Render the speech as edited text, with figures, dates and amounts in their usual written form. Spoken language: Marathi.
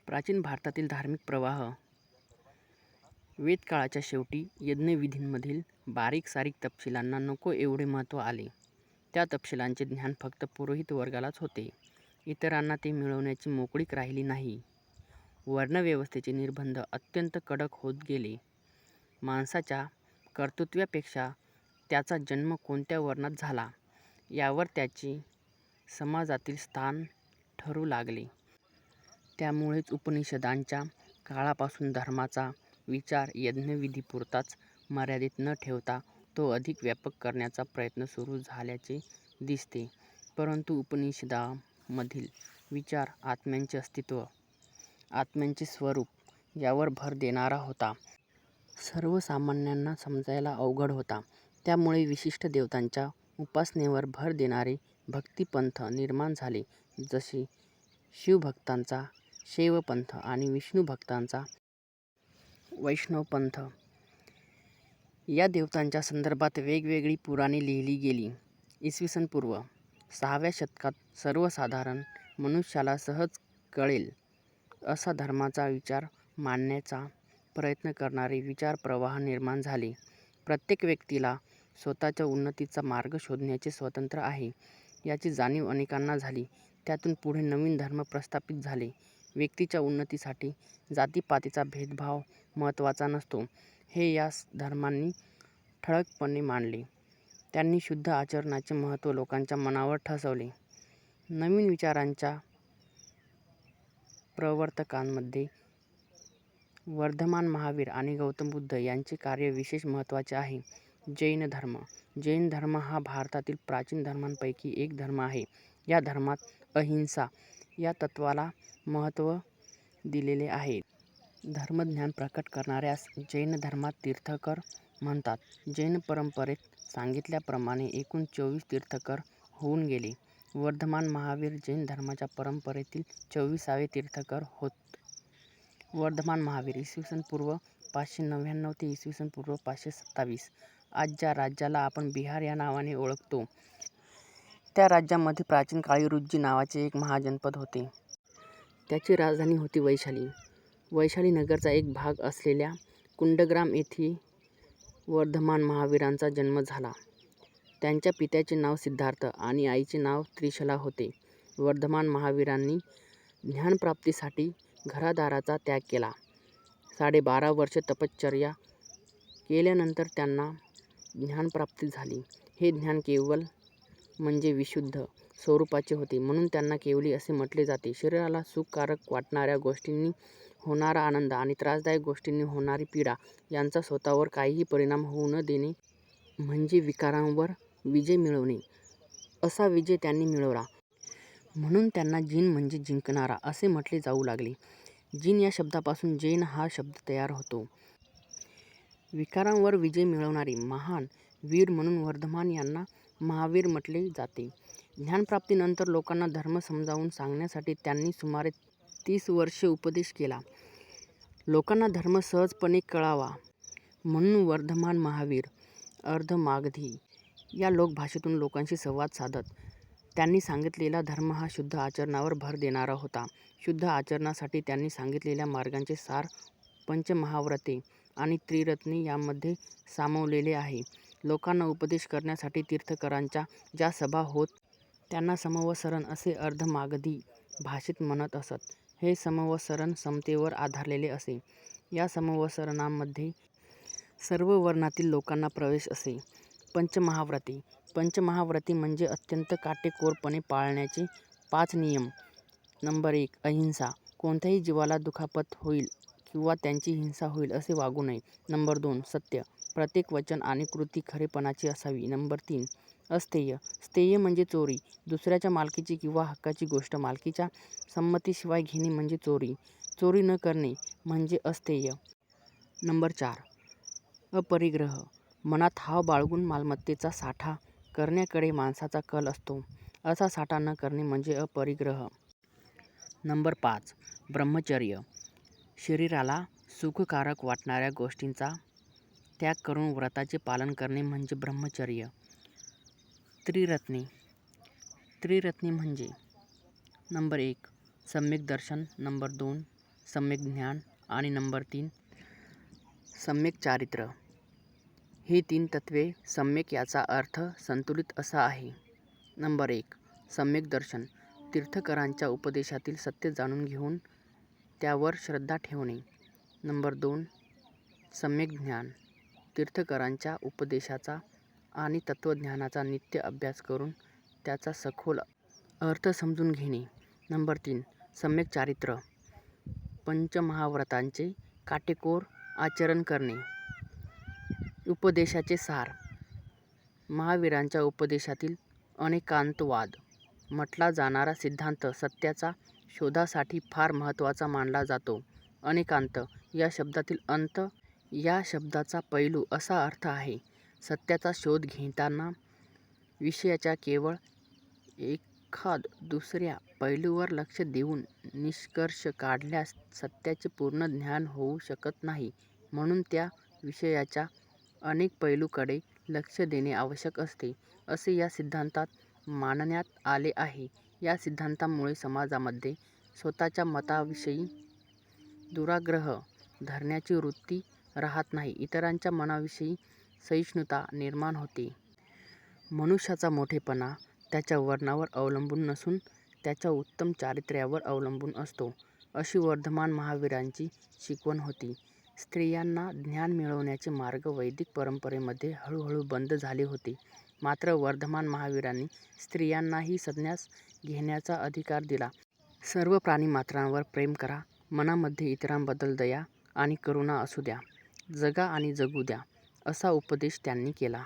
प्राचीन भारतातील धार्मिक प्रवाह. वेदकाळाच्या शेवटी यज्ञविधींमधील बारीक-सारीक तपशिलांना नको एवढे महत्त्व आले. त्या तपशिलांचे ज्ञान फक्त पुरोहित वर्गालाच होते. इतरांना ते मिळवण्याची मोकळीक राहिली नाही. वर्णव्यवस्थेचे निर्बंध अत्यंत कडक होत गेले. माणसाच्या कर्तृत्वापेक्षा त्याचा जन्म कोणत्या वर्णात झाला यावर त्याचे समाजातील स्थान ठरू लागले. त्यामुळेच उपनिषदांच्या काळापासून धर्माचा विचार यज्ञविधीपुरताच मर्यादित न ठेवता तो अधिक व्यापक करण्याचा प्रयत्न सुरू झाल्याचे दिसते. परंतु उपनिषदांमधील विचार आत्म्याचे अस्तित्व, आत्म्याचे स्वरूप यावर भर देणारा होता. सर्वसामान्यांना समजायला अवघड होता. त्यामुळे विशिष्ट देवतांच्या उपासनेवर भर देणारे भक्तिपंथ निर्माण झाले, जसे शिवभक्तांचा शैवपंथ आणि विष्णुभक्तांचा वैष्णवपंथ. या देवतांच्या संदर्भात वेगवेगळी पुराणे लिहिली गेली. इ. पूर्व 6व्या शतकात सर्वसाधारण मनुष्याला सहज कळेल असा धर्माचा विचार मांडण्याचा प्रयत्न करणारे विचारप्रवाह निर्माण झाले. प्रत्येक व्यक्तीला स्वतःच्या उन्नतीचा मार्ग शोधण्याचे स्वातंत्र्य आहे, याची जाणीव अनेकांना झाली. त्यातून पुढे नवीन धर्म प्रस्थापित झाले. व्यक्तीच्या उन्नतीसाठी जातीपातीचा भेदभाव महत्त्वाचा नसतो, हे या धर्मांनी ठळकपणे मांडले. त्यांनी शुद्ध आचरणाचे महत्त्व लोकांच्या मनावर ठसवले. नवीन विचारांच्या प्रवर्तकांमध्ये वर्धमान महावीर आणि गौतम बुद्ध यांचे कार्य विशेष महत्त्वाचे आहे. जैन धर्म. जैन धर्म हा भारतातील प्राचीन धर्मांपैकी एक धर्म आहे. या धर्मात अहिंसा या तत्त्वाला महत्त्व दिलेले आहे. धर्मज्ञान प्रकट करणाऱ्यास जैन धर्मात तीर्थंकर म्हणतात. जैन परंपरेत सांगितल्याप्रमाणे एकूण 24 तीर्थंकर होऊन गेले. वर्धमान महावीर जैन धर्माच्या परंपरेतील 24वे तीर्थंकर होत. वर्धमान महावीर इ. पूर्व 599 ते इ. पूर्व 527. आज ज्या राज्याला आपण बिहार या नावाने ओळखतो, त्या राज्यामध्ये प्राचीन काळी रुज्जी नावाचे एक महाजनपद होते. त्याची राजधानी होती वैशाली. वैशाली नगरचा एक भाग असलेल्या कुंडग्राम येथे वर्धमान महावीरांचा जन्म झाला. त्यांच्या पित्याचे नाव सिद्धार्थ आणि आईचे नाव त्रिशला होते. वर्धमान महावीरांनी ज्ञानप्राप्तीसाठी घरादाराचा त्याग केला. 12.5 वर्षे तपश्चर्या केल्यानंतर त्यांना ज्ञानप्राप्ती झाली. हे ज्ञान केवल म्हणजे विशुद्ध स्वरूपाचे होते, म्हणून त्यांना केवली असे म्हटले जाते. शरीराला सुखकारक वाटणाऱ्या गोष्टींनी होणारा आनंद आणि त्रासदायक गोष्टींनी होणारी पीडा यांचा स्वतःवर काहीही परिणाम होऊ न देणे म्हणजे विकारांवर विजय मिळवणे. असा विजय त्यांनी मिळवला. म्हणून त्यांना जिन म्हणजे जिंकणारा असे म्हटले जाऊ लागले. जिन या शब्दापासून जैन हा शब्द तयार होतो. विकारांवर विजय मिळवणारे महान वीर म्हणून वर्धमान यांना महावीर म्हटले जाते. ज्ञानप्राप्तीनंतर लोकांना धर्म समजावून सांगण्यासाठी त्यांनी सुमारे 30 वर्षे उपदेश केला. लोकांना धर्म सहजपणे कळावा म्हणून वर्धमान महावीर अर्धमागधी या लोकभाषेतून लोकांशी संवाद साधत. त्यांनी सांगितलेला धर्म हा शुद्ध आचरणावर भर देणारा होता. शुद्ध आचरणासाठी त्यांनी सांगितलेल्या मार्गांचे सार पंचमहाव्रते आणि त्रिरत्ने यामध्ये सामावलेले आहे. लोकांना उपदेश करण्यासाठी तीर्थंकरांच्या ज्या सभा होत त्यांना समवसरण असे अर्धमागधी भाषेत म्हणत असत. हे समवसरण समतेवर आधारलेले असे. या समवसरणामध्ये सर्व वर्णातील लोकांना प्रवेश असे. पंचमहाव्रते. पंचमहाव्रते म्हणजे अत्यंत काटेकोरपणे पाळण्याचे 5 नियम. नंबर 1. अहिंसा. कोणत्याही जीवाला दुखापत होईल किंवा त्यांची हिंसा होईल असे वागू नये. नंबर 2. सत्य. प्रत्येक वचन आणि कृती खरेपणाची असावी. नंबर 3. अस्तेय. स्तेय म्हणजे चोरी. दुसऱ्याच्या मालकीची किंवा हक्काची गोष्ट मालकीच्या संमतीशिवाय घेणे म्हणजे चोरी. चोरी न करणे म्हणजे अस्तेय. नंबर 4. अपरिग्रह. मनात हाव बाळगून मालमत्तेचा साठा करण्याकडे माणसाचा कल असतो. असा साठा न करणे म्हणजे अपरिग्रह. नंबर 5. ब्रह्मचर्य. शरीराला सुखकारक वाटणाऱ्या गोष्टींचा त्याग करून व्रताचे पालन करणे म्हणजे ब्रह्मचर्य. त्रिरत्ने. त्रिरत्ने म्हणजे नंबर 1. सम्यक दर्शन. नंबर 2. सम्यक ज्ञान आणि नंबर 3 सम्यक चारित्र्य. ही 3 तत्वे. सम्यक याचा अर्थ संतुलित असा आहे. नंबर 1 सम्यक दर्शन. तीर्थंकरांच्या उपदेशातील सत्य जाणून घेऊन त्यावर श्रद्धा ठेवणे. नंबर 2 सम्यक ज्ञान. तीर्थंकरांच्या उपदेशाचा आणि तत्त्वज्ञानाचा नित्य अभ्यास करून त्याचा सखोल अर्थ समजून घेणे. नंबर 3 सम्यक चारित्र्य. पंचमहाव्रतांचे काटेकोर आचरण करणे. उपदेशाचे सार. महावीरांच्या उपदेशातील अनेकांतवाद म्हटला जाणारा सिद्धांत सत्याच्या शोधासाठी फार महत्त्वाचा मानला जातो. अनेकांत या शब्दातील अंत या शब्दाचा पैलू असा अर्थ आहे, सत्याचा शोध घेताना विषयाच्या केवळ एखाद दुसऱ्या पैलूवर लक्ष देऊन निष्कर्ष काढल्यास सत्याचे पूर्ण ज्ञान होऊ शकत नाही. म्हणून त्या विषयाच्या अनेक पैलूंकडे लक्ष देणे आवश्यक असते, असे या सिद्धांतात मानण्यात आले आहे. या सिद्धांतामुळे समाजामध्ये स्वतःच्या मताविषयी दुराग्रह धरण्याची वृत्ती राहत नाही, इतरांच्या मनाविषयी सहिष्णुता निर्माण होते. मनुष्याचा मोठेपणा त्याच्या वर्णावर अवलंबून नसून त्याच्या उत्तम चारित्र्यावर अवलंबून असतो, अशी वर्धमान महावीरांची शिकवण होती. स्त्रियांना ज्ञान मिळवण्याचे मार्ग वैदिक परंपरेमध्ये हळूहळू बंद झाले होते. मात्र वर्धमान महावीरांनी स्त्रियांनाही संन्यास घेण्याचा अधिकार दिला. सर्व प्राणिमात्रांवर प्रेम करा, मनामध्ये इतरांबद्दल दया आणि करुणा असू द्या, जगा आणि जगू द्या, असा उपदेश त्यांनी केला.